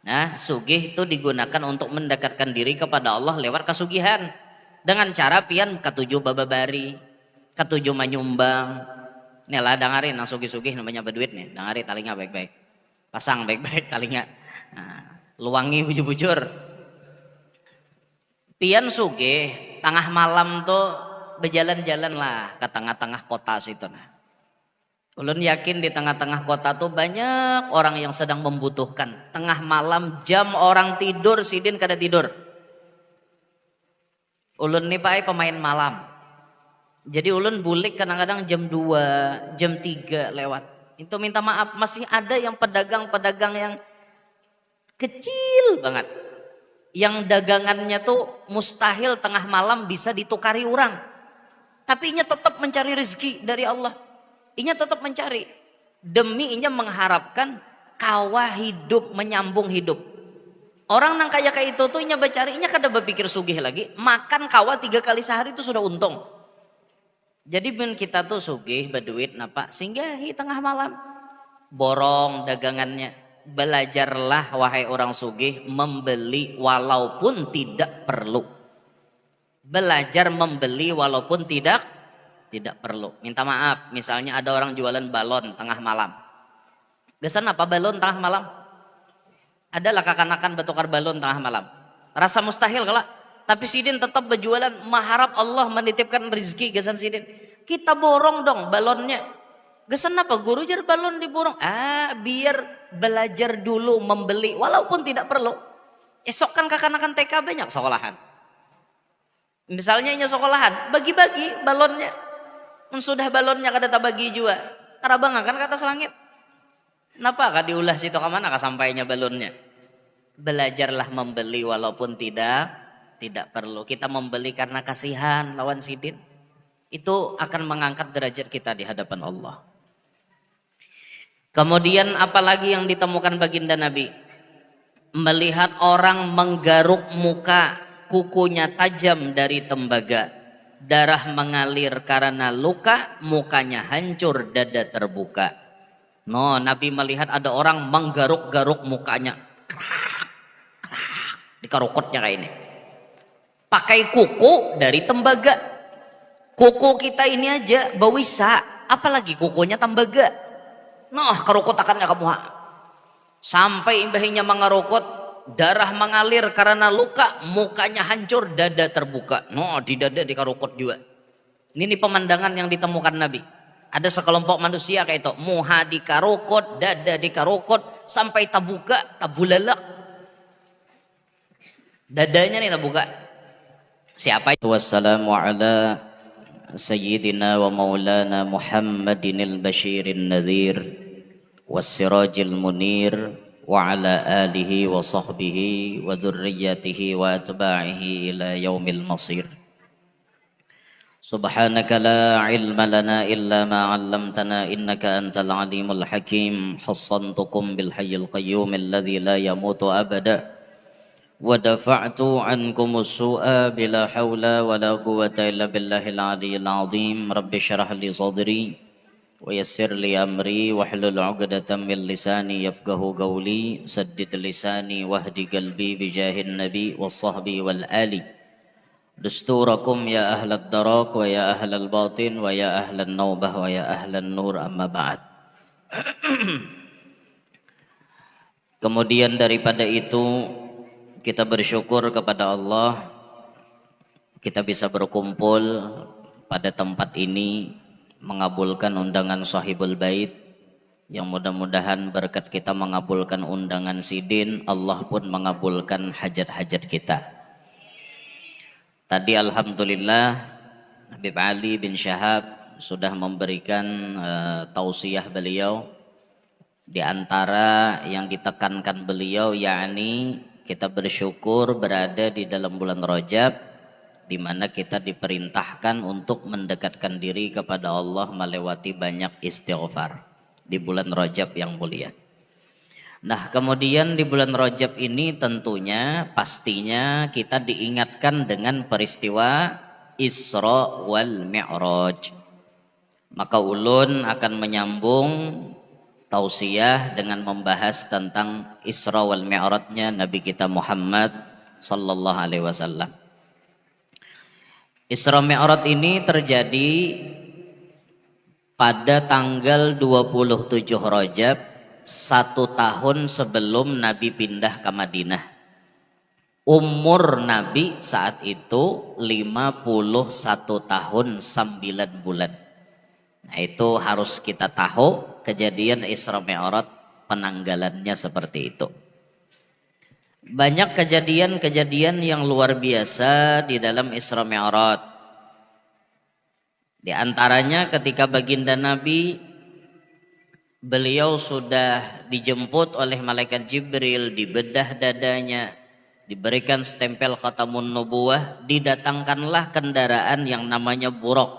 Nah, sugih itu digunakan untuk mendekatkan diri kepada Allah lewat kesugihan. Dengan cara pian ketujuh bababari, ketujuh manyumbang. Nih dengarin yang sugih-sugih namanya berduit nih. Dengarin talinya baik-baik. Pasang baik-baik talinya. Nah, luangi bujur-bujur. Pian sugih, tengah malam tuh berjalan-jalan lah ke tengah-tengah kota situ. Nah. Ulun yakin di tengah-tengah kota tuh banyak orang yang sedang membutuhkan. Tengah malam jam orang tidur, sidin kada tidur. Ulun nih pak pemain malam. Jadi ulun bulik kadang-kadang jam 2, jam 3 lewat. Itu minta maaf masih ada yang pedagang-pedagang yang kecil banget. Yang dagangannya tuh mustahil tengah malam bisa ditukari orang. Tapi inya tetap mencari rezeki dari Allah. Inya tetap mencari. Demi inya mengharapkan kawa hidup, menyambung hidup. Orang nang kayak itu tuh inya bacari, inya kada berpikir sugih lagi. Makan kawa 3 kali sehari itu sudah untung. Jadi ben kita tuh sugih, berduit, napa singgahi tengah malam. Borong dagangannya. Belajarlah wahai orang sugih membeli walaupun tidak perlu. Belajar membeli walaupun tidak perlu. Minta maaf, misalnya ada orang jualan balon tengah malam. Biasanya apa balon tengah malam? Adalah kakanakan bertukar balon tengah malam. Rasa mustahil kalau tapi sidin tetap berjualan mengharap Allah menitipkan rezeki gesan sidin. Kita borong dong balonnya. Gesan apa guru jar balon diborong? Biar belajar dulu membeli walaupun tidak perlu. Esok kan kakanakan TK banyak sekolahan. Misalnya ini sekolahan, bagi-bagi balonnya. Sudah balonnya kada tabagi juga. Tarabang kan ke atas langit. Kenapa kah diulah situ ke mana kah sampainya balonnya? Belajarlah membeli walaupun tidak perlu. Kita membeli karena kasihan lawan sidin. Itu akan mengangkat derajat kita di hadapan Allah. Kemudian apalagi yang ditemukan baginda Nabi? Melihat orang menggaruk muka, kukunya tajam dari tembaga. Darah mengalir karena luka, mukanya hancur, dada terbuka. No, Nabi melihat ada orang menggaruk-garuk mukanya. Dikarukotnya kayak ini. Pakai kuku dari tembaga. Kuku kita ini aja bawisa, apalagi kukunya tembaga. Noh, karukot akannya kamu. Sampai imbahinya mengarukot, darah mengalir karena luka, mukanya hancur, dada terbuka. No, di dada dikarukot juga. Ini pemandangan yang ditemukan Nabi. Ada sekelompok manusia kayak itu, muha dikarukot, dada dikarukot, sampai tabuka, tabulalak. Dadanya nih tabuka. Siapa itu? Wassalamu ala sayyidina wa maulana Muhammadin al-bashirin nadhir wassirajil munir wa ala alihi wa sahbihi wa dhurriyyatihi wa atba'ihi ila yaumil masir. Subhanaka la ilma lana illa ma 'allamtana innaka antal alimul hakim. Hassantukum bil hayyil qayyum alladhi la yamutu abada wa dafa'tu ankumus su'a bila hawla wa la quwwata illa billahil aliyyil azim. Rabbi shrah li sadri wa yassir li amri wahlul 'uqdatam min lisani yafqahu qawli. Saddid lisani wahdi qalbi bijahin nabi was sahbi wal ali. Dusturakum ya ahlad darak wa ya ahlal batin wa ya ahlan naubah wa ya ahlan nur, amma ba'd. Kemudian daripada itu kita bersyukur kepada Allah kita bisa berkumpul pada tempat ini mengabulkan undangan sahibul bait, yang mudah-mudahan berkat kita mengabulkan undangan sidin, Allah pun mengabulkan hajat-hajat kita. Tadi alhamdulillah Habib Ali bin Syahab sudah memberikan tausiah beliau. Di antara yang ditekankan beliau yakni kita bersyukur berada di dalam bulan Rajab, di mana kita diperintahkan untuk mendekatkan diri kepada Allah melewati banyak istighfar di bulan Rajab yang mulia. Nah, kemudian di bulan Rajab ini tentunya pastinya kita diingatkan dengan peristiwa Isra wal Mi'raj. Maka ulun akan menyambung tausiah dengan membahas tentang Isra wal Mi'rajnya Nabi kita Muhammad sallallahu alaihi wasallam. Isra Mi'raj ini terjadi pada tanggal 27 Rajab, 1 tahun sebelum Nabi pindah ke Madinah. Umur Nabi saat itu 51 tahun 9 bulan. Nah, itu harus kita tahu kejadian Isra Mi'raj penanggalannya seperti itu. Banyak kejadian-kejadian yang luar biasa di dalam Isra Mi'raj. Di antaranya ketika baginda Nabi, beliau sudah dijemput oleh malaikat Jibril, dibedah dadanya, diberikan stempel khatamun nubuwah, didatangkanlah kendaraan yang namanya buraq.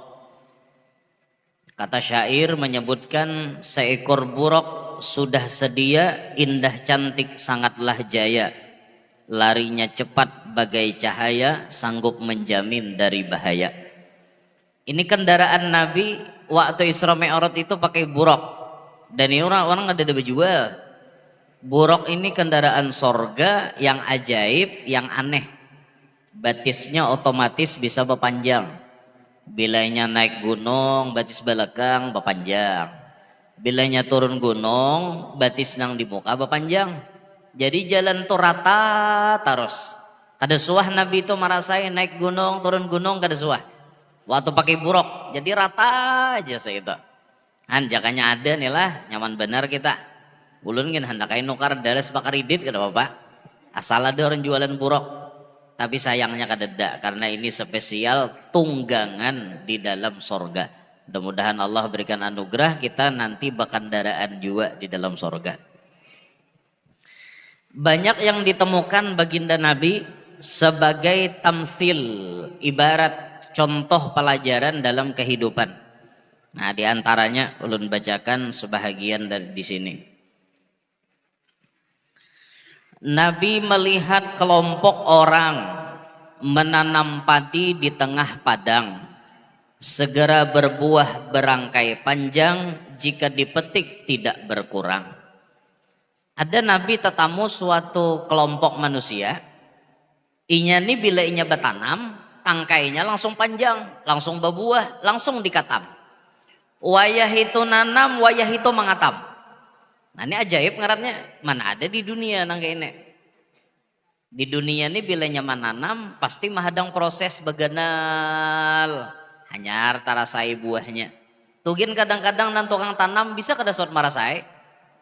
Kata syair menyebutkan seekor buraq sudah sedia, indah cantik sangatlah jaya, larinya cepat bagai cahaya, sanggup menjamin dari bahaya. Ini kendaraan Nabi waktu Isra Mi'raj itu pakai buraq, dan ini orang ada jual. Buraq ini kendaraan sorga yang ajaib, yang aneh. Batisnya otomatis bisa berpanjang. Bilanya naik gunung, batis belakang berpanjang. Bilanya turun gunung, batis nang di muka berpanjang. Jadi jalan tuh rata terus. Kada suah Nabi itu merasain naik gunung, turun gunung, kada suah. Waktu pakai buraq, jadi rata aja saya itu. Jangannya ada nih lah, nyaman benar kita. Ulun kan hendak kain nukar daras pakaridit kada apa-apa. Asal ada orang jualan buraq. Tapi sayangnya kadeda karena ini spesial tunggangan di dalam sorga. Mudah-mudahan Allah berikan anugerah kita nanti berkendaraan juga di dalam sorga. Banyak yang ditemukan baginda Nabi sebagai tamsil, ibarat contoh pelajaran dalam kehidupan. Nah, di antaranya ulun bacakan sebahagian dari di sini. Nabi melihat kelompok orang menanam padi di tengah padang, segera berbuah berangkai panjang, jika dipetik tidak berkurang. Ada Nabi tetamu suatu kelompok manusia, inya ini bila inya bertanam, tangkainya langsung panjang, langsung berbuah, langsung dikatam. Wayah itu nanam, wayah itu mengatam. Nah, ini ajaib ngarannya. Mana ada di dunia nang kayak ini. Di dunia ini bila nyaman nanam pasti mahadang proses beganal, hanyar tarasai buahnya. Tugin kadang-kadang nan tukang tanam bisa kada sot marasai,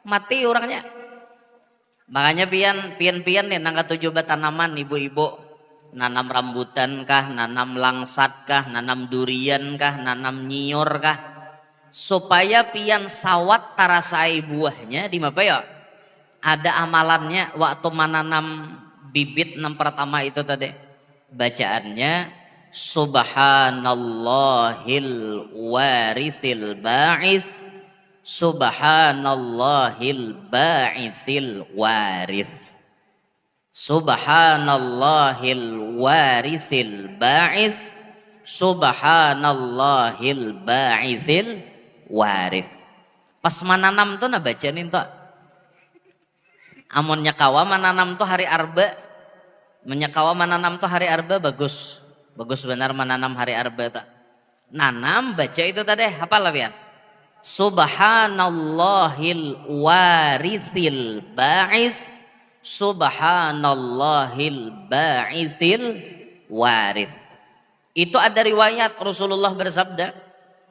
mati orangnya. Makanya pian nih nang katujuh tanaman ibu-ibu, nanam rambutan kah, nanam langsat kah, nanam durian kah, nanam nyior kah, supaya pian sawat tarasai buahnya di apa ya? Ada amalannya waktu menanam bibit yang pertama itu tadi. Bacaannya Subhanallahil warisil ba'is, Subhanallahil ba'isil waris. Subhanallahil warisil ba'is, Subhanallahil ba'isil waris. Pas menanam tuh nah bacain tuh. Amunnya kawa menanam tuh hari arba, menyakawa menanam tuh hari arba bagus. Bagus benar menanam hari arba tuh. Nanam baca itu tadi, hafal lah biar. Subhanallahil warisil ba'is, Subhanallahil ba'isil waris. Itu ada riwayat Rasulullah bersabda,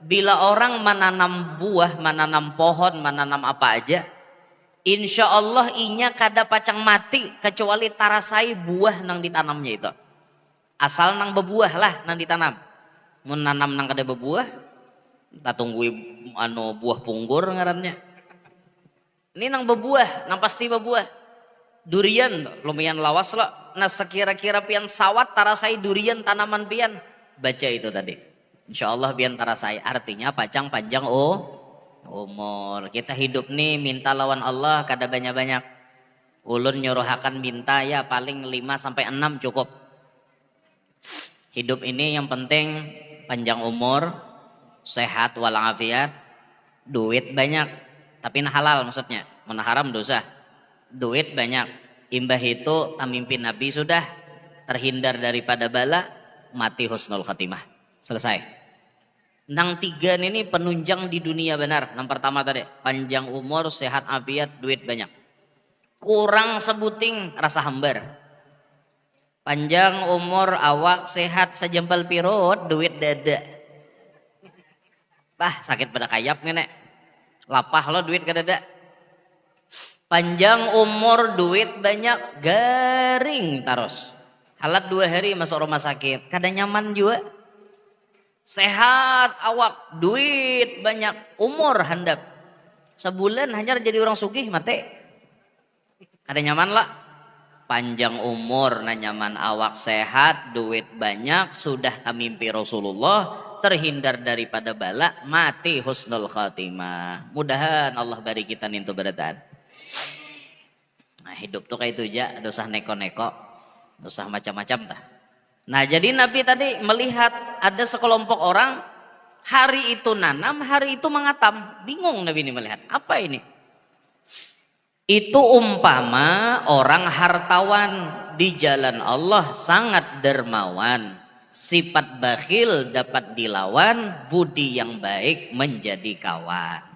bila orang menanam buah, menanam pohon, menanam apa aja, insya Allah inya kada pacang mati kecuali tarasai buah nang ditanamnya itu. Asal nang bebuah lah nang ditanam. Mun nanam nang kada bebuah, kita tunggu buah punggur ngarannya. Ini nang bebuah, nang pasti bebuah. Durian lumayan lawas lah. Nah sekira-kira pian sawat tarasai durian tanaman pian, baca itu tadi. Insya Allah pian tarasai, artinya pacang panjang umur. Kita hidup nih minta lawan Allah kada banyak-banyak. Ulun nyuruhakan minta ya paling 5-6 cukup. Hidup ini yang penting panjang umur, sehat walafiat, duit banyak. tapi nah halal maksudnya, mun haram dosa. Duit banyak, imbah itu tamimpi Nabi sudah terhindar daripada bala, mati husnul khatimah. Selesai. Nang tiga ini penunjang di dunia benar. Yang pertama tadi, panjang umur, sehat afiat, duit banyak. Kurang sebuting rasa hambar. Panjang umur, awak sehat, sejempel pirut, duit dada. Bah, sakit pada kayap nenek. Lapah lo duit ke dada. Panjang umur, duit banyak, garing terus. Halat 2 hari masuk rumah sakit, kadang nyaman juga. Sehat awak, duit banyak, umur handap. Sebulan hanya jadi orang sugih mati. Kadang nyaman lah. Panjang umur, nah nyaman awak, sehat, duit banyak, sudah tamimpi Rasulullah, terhindar daripada bala, mati husnul khatimah. Mudahan Allah beri kita nintu berataan. Nah, hidup tuh kayak itu aja, dosah neko-neko, dosah macam-macam tah. Nah, jadi Nabi tadi melihat ada sekelompok orang hari itu nanam, hari itu mengatam. Bingung Nabi ini melihat, apa ini? Itu umpama orang hartawan di jalan Allah sangat dermawan. Sifat bakhil dapat dilawan, budi yang baik menjadi kawan.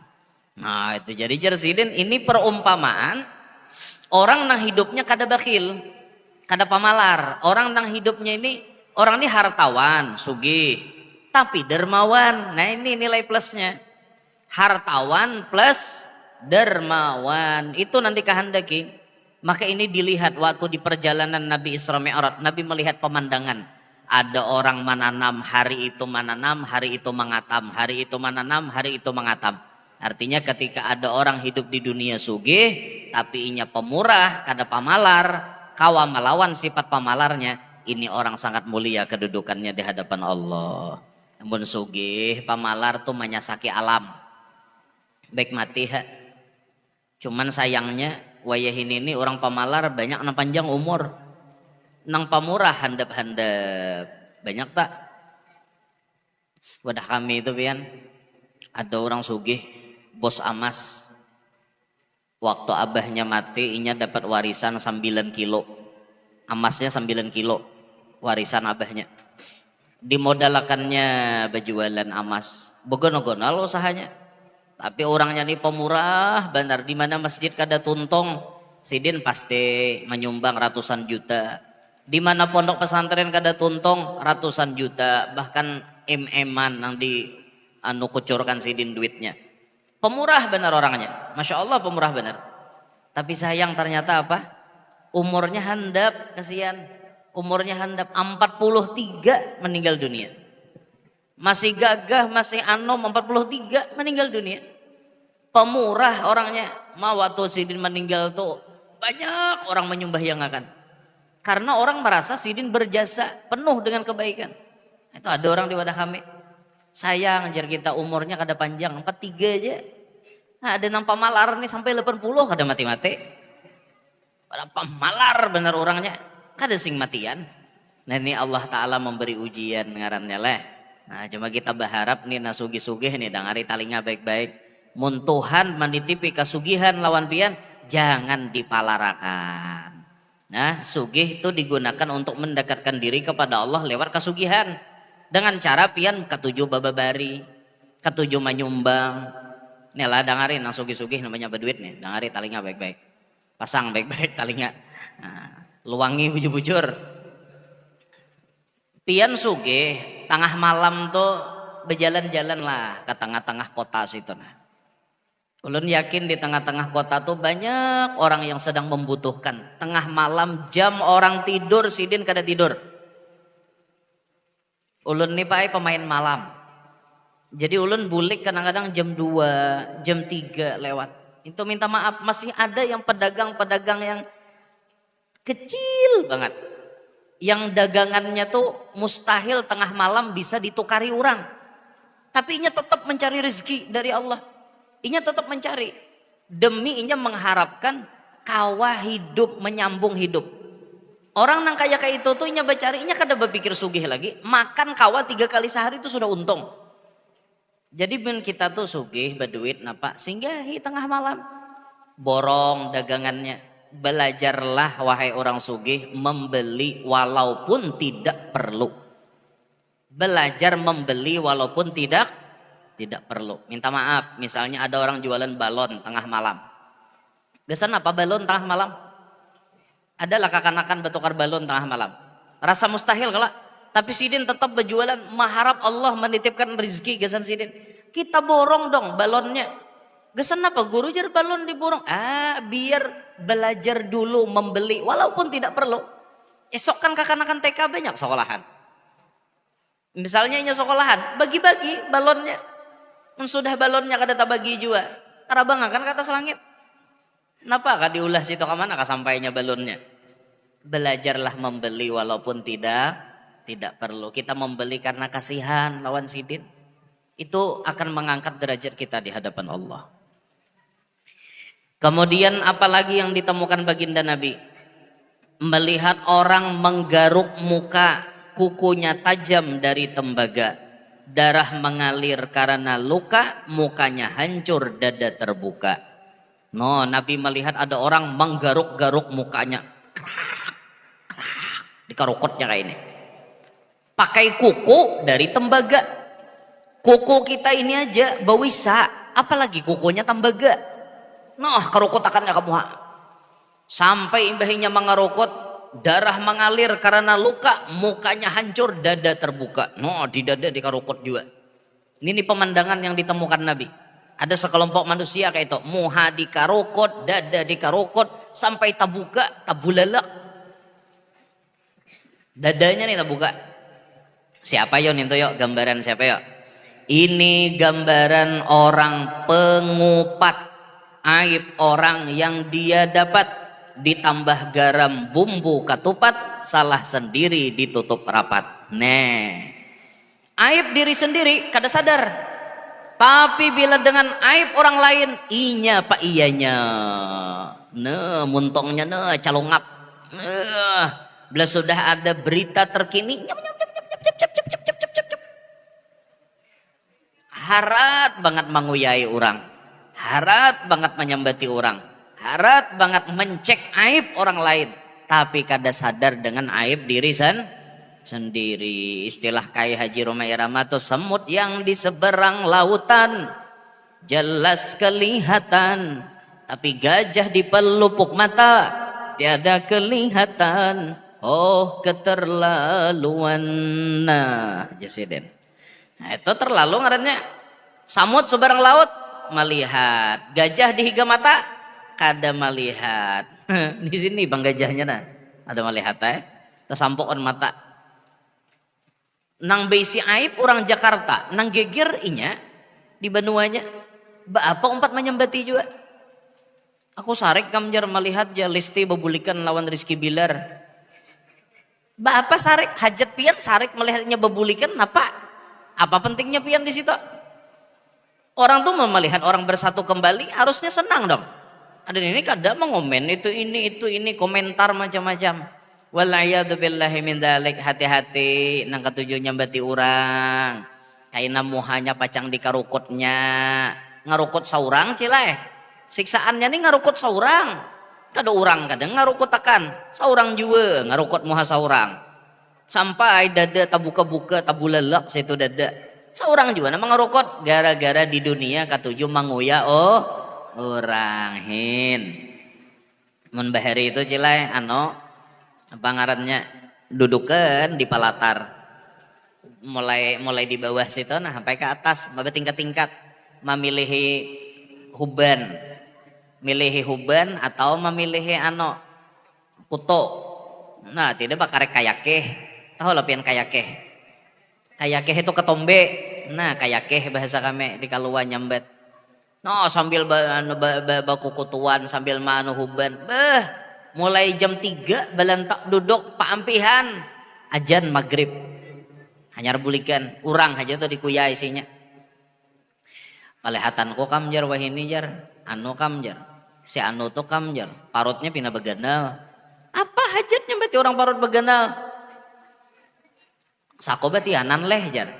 Nah, itu jadi jersidin ini perumpamaan orang nang hidupnya kada bakhil, kada pamalar. Orang nang hidupnya ini, orang ini hartawan, sugih, tapi dermawan. Nah, ini nilai plusnya. Hartawan plus dermawan. Itu nanti kehendaki. Maka ini dilihat waktu di perjalanan Nabi Isra Mi'raj. Nabi melihat pemandangan. Ada orang menanam, hari itu menanam, hari itu mengatam. Hari itu menanam, hari itu mengatam. Artinya ketika ada orang hidup di dunia sugih, tapi inya pemurah, kada pamalar, kawa melawan sifat pamalarnya, ini orang sangat mulia kedudukannya di hadapan Allah. Namun sugih, pamalar tuh menyasaki alam. Baik mati ha. Cuman sayangnya wayahin ini orang pamalar banyak nang panjang umur. Nang pamurah handap-handap. Banyak tak? Wadah kami itu pian, ada orang sugih, bos amas. Waktu abahnya mati, inya dapat warisan 9 kilo. Amasnya 9 kilo. Warisan abahnya. Dimodalakannya berjualan amas. Begono-gonal usahanya. Tapi orangnya nih pemurah benar. Di mana masjid kada tuntong, sidin pasti menyumbang ratusan juta. Di mana pondok pesantren kada tuntong, ratusan juta. Bahkan em-eman yang di kucurkan sidin duitnya. Pemurah benar orangnya. Masya Allah pemurah benar. Tapi sayang ternyata apa? Umurnya handap, kasihan. Umurnya handap, 43 meninggal dunia. Masih gagah, masih anom, 43 meninggal dunia. Pemurah orangnya. Waktu sidin meninggal tuh banyak orang menyembah yang akan. Karena orang merasa sidin berjasa penuh dengan kebaikan. Itu ada orang di wadah kami. Sayang jar kita umurnya kada panjang, 43 aja. Nah, ada nang pamalar nih sampai 80 kada mati-mati. Pada pamalar bener orangnya, kada sing matian. Nah, ini Allah Ta'ala memberi ujian ngarannya lah. Nah, cuma kita berharap nih nasugi-sugih nih dangari talinga baik-baik. Mun Tuhan menitipi kasugihan lawan pian, jangan dipalarakan. Nah, sugih itu digunakan untuk mendekatkan diri kepada Allah lewat kasugihan. Dengan cara pian ketujuh bababari, ketujuh menyumbang. Nih lah dengarin nang sugih-sugih namanya berduit nih, dengarin talinga baik-baik. Pasang baik-baik talinga. Nah, luangi bujur-bujur. Pian sugih, tengah malam tuh berjalan-jalan lah ke tengah-tengah kota situ nah. Ulun yakin di tengah-tengah kota tuh banyak orang yang sedang membutuhkan. Tengah malam jam orang tidur, sidin kada tidur. Ulun nih pak pemain malam. Jadi ulun bulik kadang-kadang jam 2, jam 3 lewat. Itu minta maaf masih ada yang pedagang-pedagang yang kecil banget. Yang dagangannya tuh mustahil tengah malam bisa ditukari orang. Tapi inya tetap mencari rezeki dari Allah. Inya tetap mencari. Demi inya mengharapkan kawa hidup, menyambung hidup. Orang nang kayak itu tuh inya bercari, inya kada berpikir sugih lagi. Makan kawa 3 kali sehari itu sudah untung. Jadi ben kita tuh sugih berduit napa singgahi tengah malam. Borong dagangannya. Belajarlah wahai orang sugih membeli walaupun tidak perlu. Belajar membeli walaupun tidak perlu. Minta maaf, misalnya ada orang jualan balon tengah malam. Gesan apa balon tengah malam? Adalah kakanakan bertukar balon tengah malam. Rasa mustahil kalau tapi sidin tetap berjualan, mengharap Allah menitipkan rezeki gesan sidin. Kita borong dong balonnya. Gesan apa? Guru jar balon diborong. Biar belajar dulu membeli walaupun tidak perlu. Esok kan kakanakan TK banyak sekolahan. Misalnya ini sekolahan, bagi-bagi balonnya. Sudah balonnya kada tak bagi juga. Tarabang kan ke atas langit. Kenapa kah diulah situ ke mana kah sampainya balonnya? Belajarlah membeli walaupun tidak perlu. Kita membeli karena kasihan lawan sidin. Itu akan mengangkat derajat kita di hadapan Allah. Kemudian apalagi yang ditemukan baginda Nabi? Melihat orang menggaruk muka, kukunya tajam dari tembaga. Darah mengalir karena luka, mukanya hancur, dada terbuka. No, Nabi melihat ada orang menggaruk-garuk mukanya. Dikarukotnya kayak ini. Pakai kuku dari tembaga. Kuku kita ini aja bawisa, apalagi kukunya tembaga. Noh, karukot akan gak kamu. Sampai imbahinya mengarukot, darah mengalir karena luka, mukanya hancur, dada terbuka. No, di dada dikarukot juga. Ini pemandangan yang ditemukan Nabi. Ada sekelompok manusia kayak itu, muha dikarukot, dada dikarukot, sampai terbuka, tabulalak. Dadanya nih terbuka. Siapa yo nih yo? Gambaran siapa yo? Ini gambaran orang pengupat aib orang yang dia dapat, ditambah garam bumbu ketupat, salah sendiri ditutup rapat. Aib diri sendiri kada sadar, tapi bila dengan aib orang lain, inya pak iyanya, muntongnya calongap. Bila sudah ada berita terkini, harat banget menguyai orang, harat banget menyambati orang, harat banget mencek aib orang lain, tapi kada sadar dengan aib diri sendiri. Istilah Kai Haji Romai Irama tuh, semut yang di seberang lautan jelas kelihatan, tapi gajah di pelupuk mata tiada kelihatan. Oh keterlaluan. Nah Jasiden, nah itu terlalu ngarannya. Samut seberang laut melihat, gajah di higa mata kada melihat. Di sini bang gajahnya nah ada melihat tersampokkan mata. Nang besi aib orang Jakarta, nang geger inya di Banuanya. Apa umpat menyembati juga. Aku sarik kamjar melihat ja Lesti bebulikan lawan Rizky Bilar. Apa sarik hajat pian sarik melihatnya bebulikan apa? Apa pentingnya pian di situ? Orang tuh melihat orang bersatu kembali harusnya senang dong. Ada ini kadang mengomen itu ini komentar macam-macam. Wallahiyadubillahi min dzalik, hati-hati nang ketujuh nyambati orang. Kaina muhanya pacang di karukutnya, ngarukut saurang cilai. Siksaannya nih ngarukut saurang. Kada orang kadang ngarukut akan saurang juga ngarukut muha saurang. Sampai dada tabuka-buka tabulalak situ dada. Seorang juga nama ngerokot gara-gara di dunia ketujuh manguya orang hin. Mun bahari itu cilai apa ngarannya dudukan di palatar. Mulai di bawah situ nah sampai ke atas babe tingkat-tingkat memilihi huban. Milihi huban atau memilihi kuto. Nah, tidak bakar kayakeh. Tahu lah pian kayakeh. Kayakeh itu ketombe. Nah, kayakeh bahasa kami di Kaluan nyambet. No, sambil baku kutuan sambil manu huban. Mulai jam 3 balantak duduk paampihan ajan maghrib. Hanya rebulikan urang aja tuh dikuyai isinya. Palehatanku kamjar wahini jar, kamjar. Si tuh kamjar, parutnya pina beganal. Apa hajatnya berarti orang parut beganal? Sako batianan leh jar.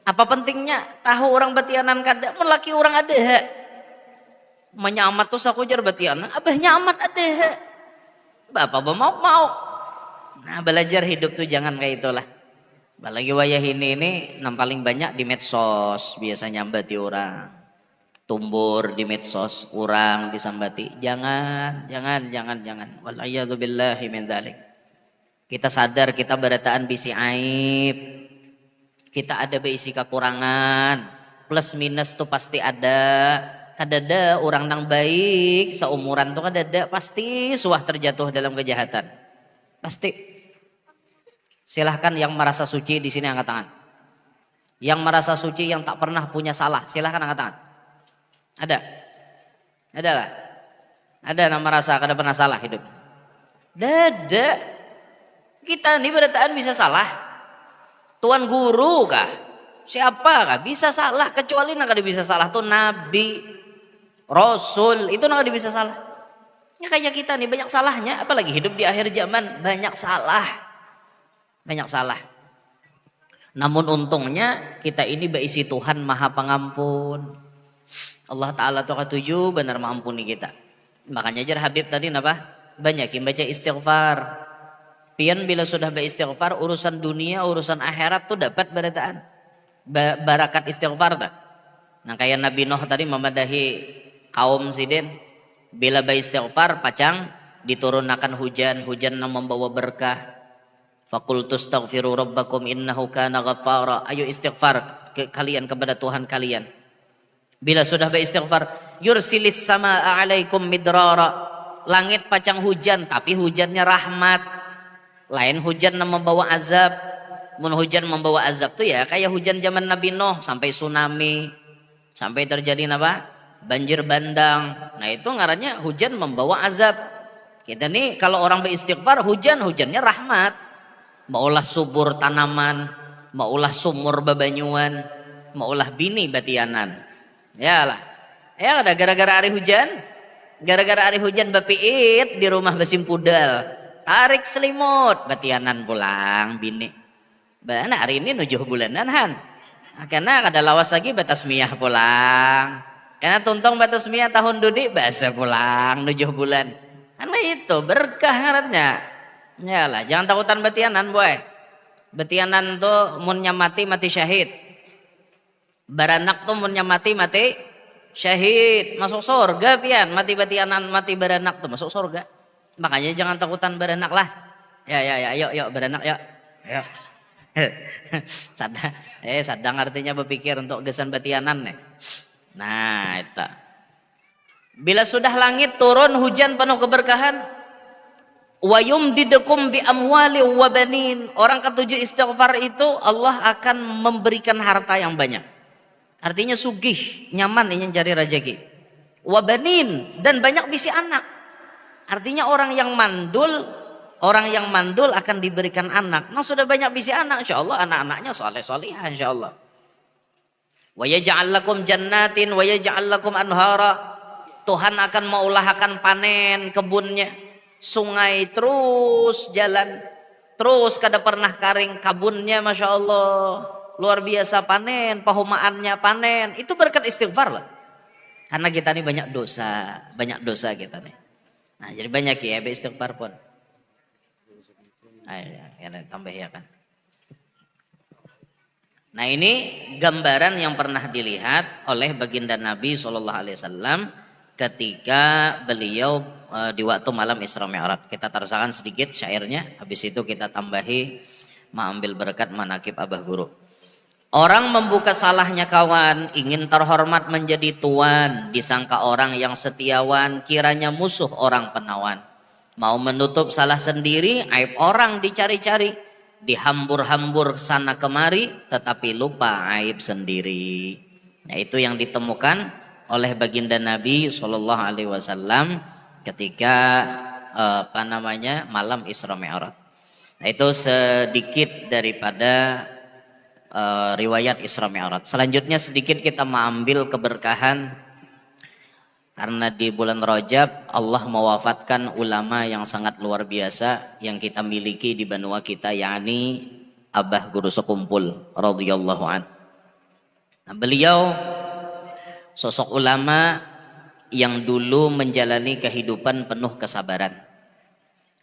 Apa pentingnya tahu orang batianan kada? Melaki orang ada. Menyamat tuh saku jar batianan, abah nyamat ada. Bapak mau. Nah, belajar hidup tuh jangan kayak itulah. Apalagi wayah ini paling banyak di medsos biasanya bati orang. Tumbur di medsos, orang disambati. Jangan. Wallahiyadubillahi min dzalik. Kita sadar kita berataan bisi aib. Kita ada beisi kekurangan. Plus minus tuh pasti ada. Kadada orang nang baik seumuran tuh kadada pasti suah terjatuh dalam kejahatan. Pasti. Silahkan yang merasa suci di sini angkat tangan. Yang merasa suci yang tak pernah punya salah, silahkan angkat tangan. Ada? Ada lah. Ada yang merasa kada pernah salah hidup. Dada. Kita ini berataan bisa salah. Tuan guru kah? Siapa kah? Bisa salah. Kecuali nak kada bisa salah tuh Nabi, Rasul. Itu nak kada bisa salah. Ya kayak kita nih banyak salahnya. Apalagi hidup di akhir zaman. Banyak salah. Namun untungnya kita ini berisi Tuhan Maha Pengampun. Allah Ta'ala tuh ketujuh benar mengampuni kita. Makanya jar Habib tadi apa? Banyakin baca istighfar. Pian bila sudah beristighfar, urusan dunia, urusan akhirat tuh dapat berataan. Barakat istighfar dah. Nah kayak Nabi Nuh tadi memadahi kaum sidin. Bila beristighfar, pacang diturunkan hujan yang membawa berkah. Faqultu astaghfiru rabbakum innahu kana ghaffara. Ayo istighfar kalian kepada Tuhan kalian. Bila sudah beristighfar, yursilis samaa alaikum midrara. Langit pacang hujan, tapi hujannya rahmat. Lain hujan yang membawa azab. Mun hujan membawa azab tuh ya kayak hujan zaman Nabi Nuh sampai tsunami, sampai terjadi apa? Banjir bandang. Nah itu ngarannya hujan membawa azab. Kita nih kalau orang beristighfar hujannya rahmat. Maulah subur tanaman, maulah sumur babanyuan, maulah bini batianan. Ya ada gara-gara hari hujan bapiit di rumah basim pudal. Tarik selimut batianan pulang bini. Bana hari ini 7 bulanan han. Karena kada lawas lagi batas miyah pulang. Karena tuntong batas miyah tahun dudi bahasa pulang 7 bulan. Karena itu berkah ngarannya. Yalah, jangan takutan batianan boy. Batianan tuh munnya mati syahid. Baranak tuh munnya mati syahid, masuk surga pian. Mati batianan, mati baranak tuh masuk surga. Makanya jangan takutan baranak lah. Ya, yuk baranak yuk. Sadang artinya berpikir untuk gesan batianan nih. Nah, itu. Bila sudah langit turun hujan penuh keberkahan, wa yumdidukum bi amwali wa banin. Orang ketujuh istighfar itu Allah akan memberikan harta yang banyak. Artinya sugih, nyaman ingin cari rezeki. Wa banin, dan banyak bisi anak. Artinya orang yang mandul akan diberikan anak. Nah sudah banyak bisi anak, insyaallah anak-anaknya soleh-solihah insyaallah. Wa yaj'al lakum jannatin wa yaj'al lakum anhara. Tuhan akan mengulahkan panen kebunnya. Sungai terus jalan. Terus kada pernah karing kebunnya, masya Allah. Luar biasa panen, pahumaannya panen. Itu berkat istighfar lah. Karena kita ini banyak dosa kita nih. Nah jadi banyak ya istighfar pun. Ayo, tambah ya kan. Nah ini gambaran yang pernah dilihat oleh baginda Nabi SAW ketika beliau di waktu malam Isra Mi'raj. Kita terusakan sedikit syairnya, habis itu kita tambahi mengambil berkat manakib abah guru. Orang membuka salahnya kawan, ingin terhormat menjadi tuan, disangka orang yang setiawan, kiranya musuh orang penawan. Mau menutup salah sendiri, aib orang dicari-cari, dihambur-hambur sana kemari, tetapi lupa aib sendiri. Nah itu yang ditemukan oleh baginda Nabi SAW ketika malam Isra Mi'raj. Nah itu sedikit daripada riwayat Isra Mi'raj. Selanjutnya sedikit kita mengambil keberkahan karena di bulan Rajab Allah mewafatkan ulama yang sangat luar biasa yang kita miliki di benua kita, yakni Abah Guru Sekumpul radhiyallahu an. Nah, beliau sosok ulama yang dulu menjalani kehidupan penuh kesabaran.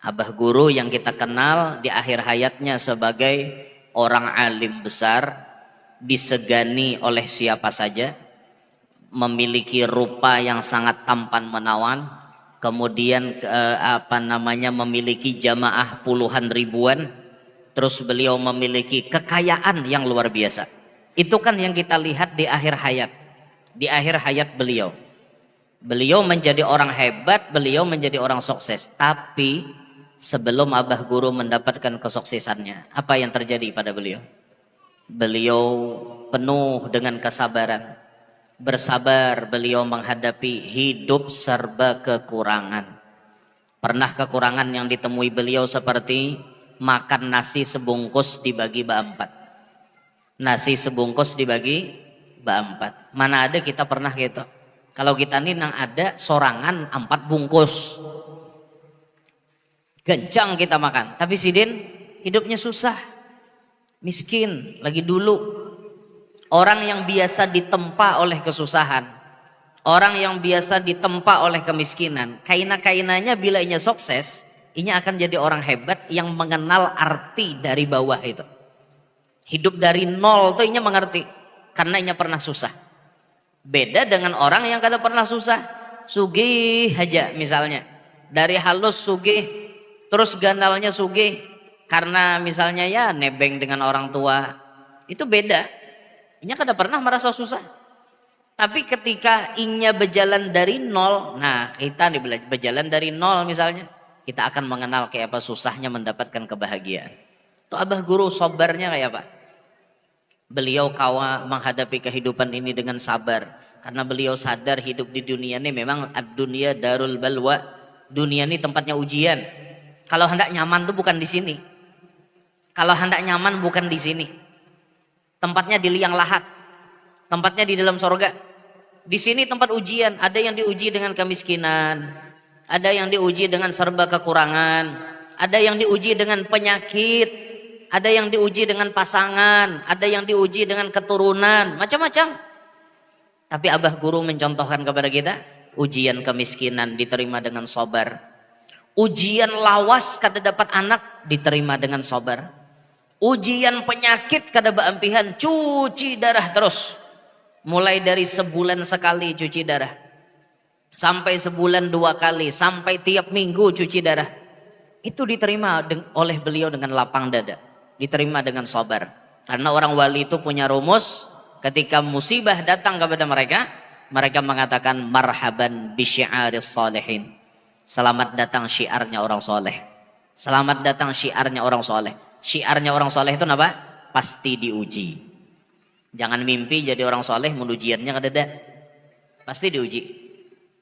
Abah guru yang kita kenal di akhir hayatnya sebagai orang alim besar, disegani oleh siapa saja, memiliki rupa yang sangat tampan menawan, kemudian memiliki jamaah puluhan ribuan, terus beliau memiliki kekayaan yang luar biasa. Itu kan yang kita lihat di akhir hayat. Di akhir hayat beliau. Beliau menjadi orang hebat, beliau menjadi orang sukses. Tapi sebelum Abah Guru mendapatkan kesuksesannya, apa yang terjadi pada beliau? Beliau penuh dengan kesabaran. Bersabar beliau menghadapi hidup serba kekurangan. Pernah kekurangan yang ditemui beliau seperti makan nasi sebungkus dibagi berempat. Nasi sebungkus dibagi berempat. Mana ada kita pernah gitu. Kalau kita nih nang ada sorangan 4 bungkus. Gencang kita makan. Tapi Sidin hidupnya susah. Miskin lagi dulu. Orang yang biasa ditempa oleh kesusahan. Orang yang biasa ditempa oleh kemiskinan. Kaina-kainanya bila inya sukses, inya akan jadi orang hebat yang mengenal arti dari bawah itu. Hidup dari nol tuh inya mengerti. Karena inya pernah susah. Beda dengan orang yang kada pernah susah. Sugih aja misalnya. Dari halus sugih, terus ganalnya sugih. Karena misalnya ya nebeng dengan orang tua. Itu beda. Inya kada pernah merasa susah. Tapi ketika inya berjalan dari nol, nah kita nih berjalan dari nol misalnya, kita akan mengenal kayak apa susahnya mendapatkan kebahagiaan. Tuh Abah Guru sabarnya kayak apa? Beliau kawa menghadapi kehidupan ini dengan sabar. Karena beliau sadar hidup di dunia ini memang ad-dunya darul balwa. Dunia ini tempatnya ujian. Kalau hendak nyaman tuh bukan di sini. Kalau hendak nyaman bukan di sini. Tempatnya di liang lahat. Tempatnya di dalam sorga. Di sini tempat ujian. Ada yang diuji dengan kemiskinan. Ada yang diuji dengan serba kekurangan. Ada yang diuji dengan penyakit. Ada yang diuji dengan pasangan. Ada yang diuji dengan keturunan. Macam-macam. Tapi Abah Guru mencontohkan kepada kita. Ujian kemiskinan diterima dengan sabar. Ujian lawas kada dapat anak diterima dengan sabar. Ujian penyakit kada beampihan, cuci darah terus. Mulai dari sebulan sekali cuci darah. Sampai sebulan 2 kali. Sampai tiap minggu cuci darah. Itu diterima oleh beliau dengan lapang dada. Diterima dengan sabar. Karena orang wali itu punya rumus. Ketika musibah datang kepada mereka. Mereka mengatakan marhaban bisyi'aris salihin. Selamat datang syiarnya orang soleh. Selamat datang syiarnya orang soleh. Syiarnya orang soleh itu apa? Pasti diuji. Jangan mimpi jadi orang soleh ujiannya kadada. Pasti diuji.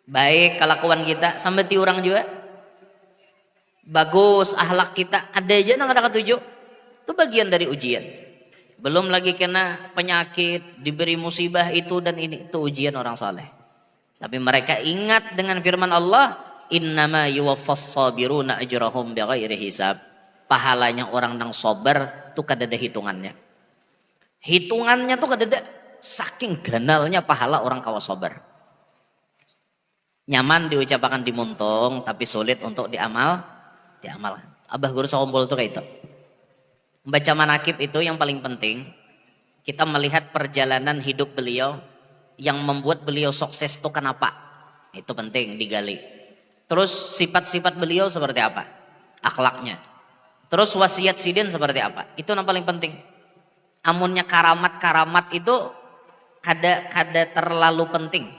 Baik kelakuan kita sampai ti orang juga. Bagus akhlak kita ada aja nang ada ketujuh. Itu bagian dari ujian. Belum lagi kena penyakit, diberi musibah itu dan ini. Itu ujian orang soleh. Tapi mereka ingat dengan firman Allah, innama yuwaffas sabiruna ajrahum bighairi hisab. Pahalanya orang nang sabar tuh kadada hitungannya. Hitungannya tuh kadada, saking ganalnya pahala orang kawa sabar. Nyaman diucapkan di muntung tapi sulit untuk diamalkan. Abah Guru Sawombol tuh kayak itu. Membaca manakib itu yang paling penting. Kita melihat perjalanan hidup beliau yang membuat beliau sukses itu kenapa? Itu penting digali. Terus sifat-sifat beliau seperti apa? Akhlaknya. Terus wasiat sidin seperti apa? Itu yang paling penting. Amunnya karamat-karamat itu kada terlalu penting.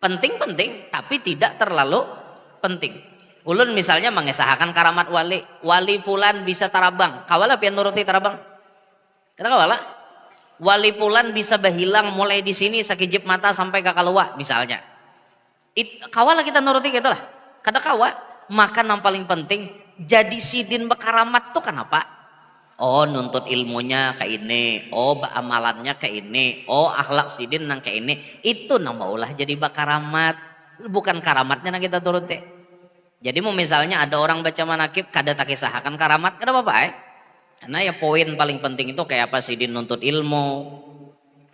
Penting-penting tapi tidak terlalu penting. Ulun misalnya mengesahkan karamat wali. Wali fulan bisa tarabang. Kawala pian nuruti tarabang. Kena kawala? Wali fulan bisa berhilang mulai di sini sakijip mata sampai ke kalua misalnya. Kawala kita nuruti gitu lah. Kata kawa. Maka yang paling penting jadi sidin bekaramat tuh kenapa? Oh nuntut ilmunya kayak ini. Oh amalannya kayak ini. Oh akhlak sidin nang kayak ini. Itu nama ulah jadi bekaramat. Bukan karamatnya nang kita turuti. Jadi mau misalnya ada orang baca manakib kada tak kisahkan karamat kada apa-apa Karena ya poin paling penting itu kayak apa sidin nuntut ilmu.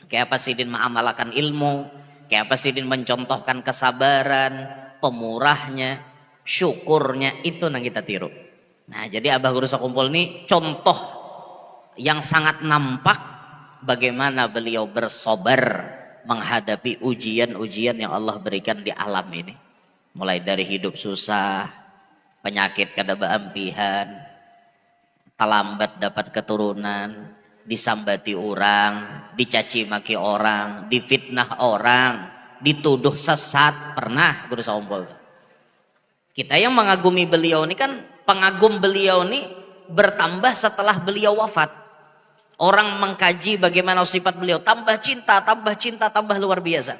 Kayak apa Sidin mengamalkan ilmu, kayak apa Sidin mencontohkan kesabaran, pemurahnya, syukurnya, itu yang kita tiru. Nah jadi Abah Guru Sakumpul ini contoh yang sangat nampak bagaimana beliau bersabar menghadapi ujian-ujian yang Allah berikan di alam ini. Mulai dari hidup susah, penyakit kada beampihan, talambat dapat keturunan, disambati orang, dicaci maki orang, difitnah orang, dituduh sesat, pernah Guru Sakumpul. Kita yang mengagumi beliau ini kan, pengagum beliau ini bertambah setelah beliau wafat. Orang mengkaji bagaimana sifat beliau, tambah cinta, tambah luar biasa.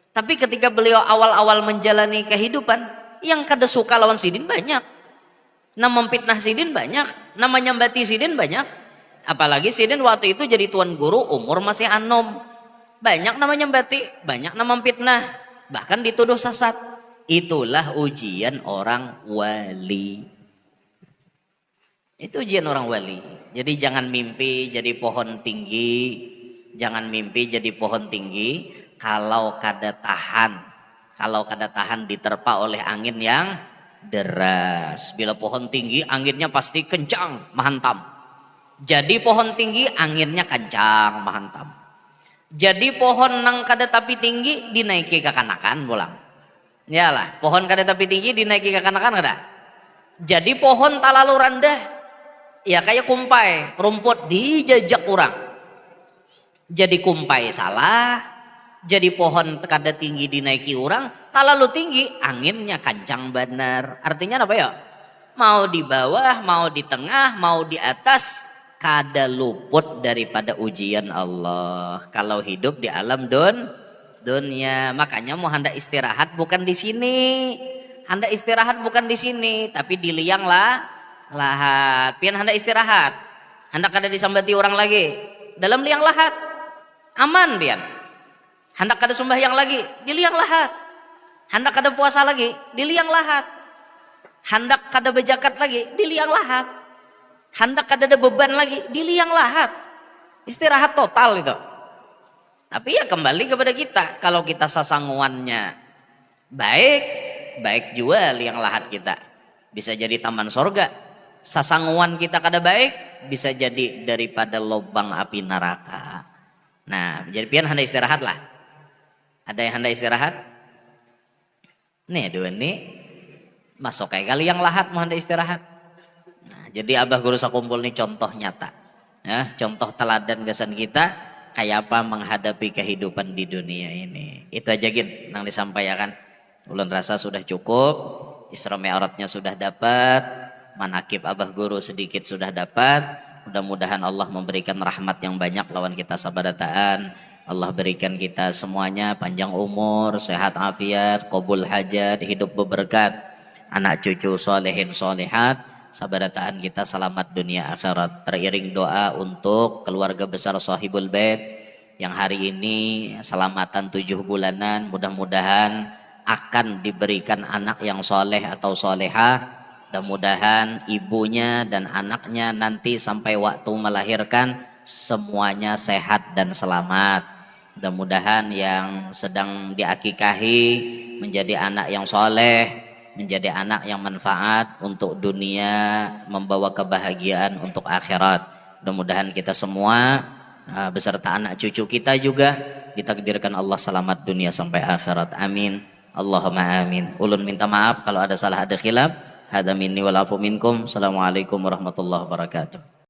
Tapi ketika beliau awal-awal menjalani kehidupan, yang kada suka lawan Sidin banyak, nama memfitnah Sidin banyak, nama nyambati Sidin banyak. Apalagi Sidin waktu itu jadi tuan guru, umur masih anom, banyak nama nyambati, banyak nama memfitnah, bahkan dituduh sesat. Itulah ujian orang wali. Itu ujian orang wali. Jadi jangan mimpi jadi pohon tinggi, jangan mimpi jadi pohon tinggi kalau kada tahan diterpa oleh angin yang deras. Bila pohon tinggi anginnya pasti kencang menghantam. Jadi pohon tinggi anginnya kencang menghantam. Jadi pohon nang kada tapi tinggi dinaiki ke kanakan pulang. Yalah, pohon kada tapi tinggi dinaiki ke kanakan kada. Jadi pohon talalu rendah, ya kayak kumpai, rumput dijajak orang. Jadi kumpai salah, jadi pohon kada tinggi dinaiki orang, talalu tinggi, anginnya kencang benar. Artinya apa ya? Mau di bawah, mau di tengah, mau di atas, kada luput daripada ujian Allah. Kalau hidup di alam dunia, makanya mau hendak istirahat bukan di sini. Hendak istirahat bukan di sini, tapi di liang lah lahat. Pian hendak istirahat, hendak kada disambati orang lagi dalam liang lahat, aman pian. Hendak kada sembahyang lagi di liang lahat, hendak kada puasa lagi di liang lahat, hendak kada bejakat lagi di liang lahat, hendak kada ada beban lagi di liang lahat. Istirahat total itu. Tapi ya kembali kepada kita, kalau kita sasanguannya baik juga liang lahat kita bisa jadi taman sorga. Sasanguan kita kada baik bisa jadi daripada lubang api neraka. Nah jadi pian hendak istirahat lah. Ada yang hendak istirahat? Nih dua nih masuk kayak kali yang lahat mau hendak istirahat. Nah jadi Abah Guru Sakumpul ini contoh nyata, ya, contoh teladan gasan kita kayak apa menghadapi kehidupan di dunia ini. Itu aja Gin yang disampaikan. Ulun rasa sudah cukup. Isra Mi'rajnya sudah dapat, manakib Abah Guru sedikit sudah dapat. Mudah-mudahan Allah memberikan rahmat yang banyak lawan kita sabarataan. Allah berikan kita semuanya panjang umur, sehat afiat, qabul hajat, hidup berberkat, anak cucu solehin solehat, sabarataan kita selamat dunia akhirat. Teriring doa untuk keluarga besar Shahibul Bait yang hari ini selamatan 7 bulanan, mudah-mudahan akan diberikan anak yang soleh atau solehah. Mudah-mudahan ibunya dan anaknya nanti sampai waktu melahirkan semuanya sehat dan selamat. Mudah-mudahan yang sedang diakikahi menjadi anak yang soleh, menjadi anak yang manfaat untuk dunia, membawa kebahagiaan untuk akhirat. Mudah-mudahan kita semua beserta anak cucu kita juga ditakdirkan Allah selamat dunia sampai akhirat. Amin. Allahumma amin. Ulun minta maaf kalau ada salah, ada khilaf. Hada minni wal afu minkum. Assalamualaikum warahmatullahi wabarakatuh.